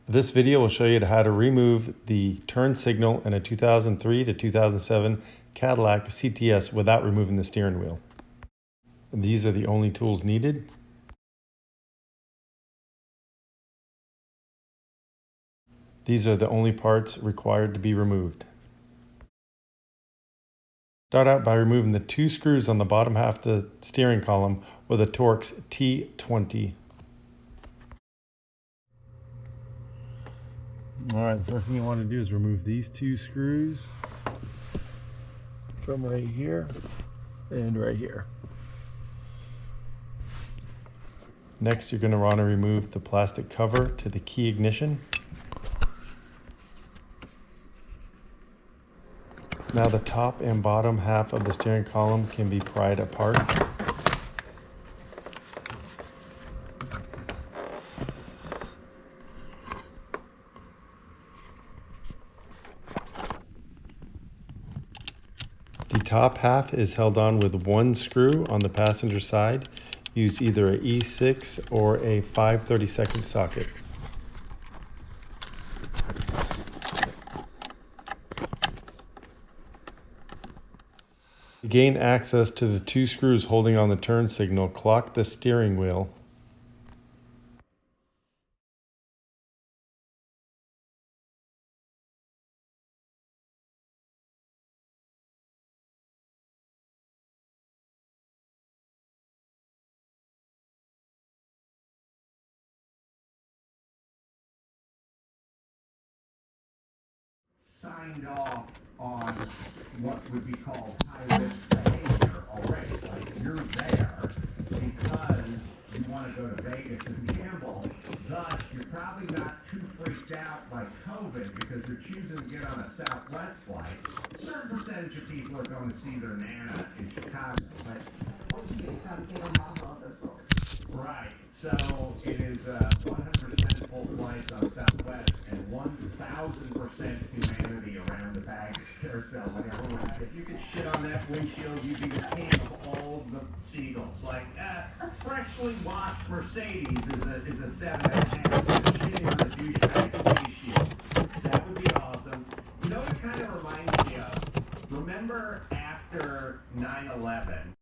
This video will show you how to remove the turn signal in a 2003 to 2007 Cadillac CTS without removing the steering wheel. These are the only tools needed. These are the only parts required to be removed. Start out by removing the two screws on the bottom half of the steering column with a Torx T20. Alright, the first thing you want to do is remove these two screws from right here and right here. Next, you're going to want to remove the plastic cover to the key ignition. Now the top and bottom half of the steering column can be pried apart. The top half is held on with one screw on the passenger side. Use either a E6 or a 5/32 socket. To gain access to the two screws holding on the turn signal, clock the steering wheel. Signed off on what would be called high-risk behavior already. Like, you're there because you want to go to Vegas and gamble. Thus, you're probably not too freaked out by COVID because you're choosing to get on a Southwest flight. A certain percentage of people are going to see their Nana in Chicago, but right. So it is 100% full flights on Southwest and 1,000% humanity around the baggage carousel. Whenever if you could shit on that windshield, you'd be the king of all the seagulls. Like, freshly washed Mercedes is a 7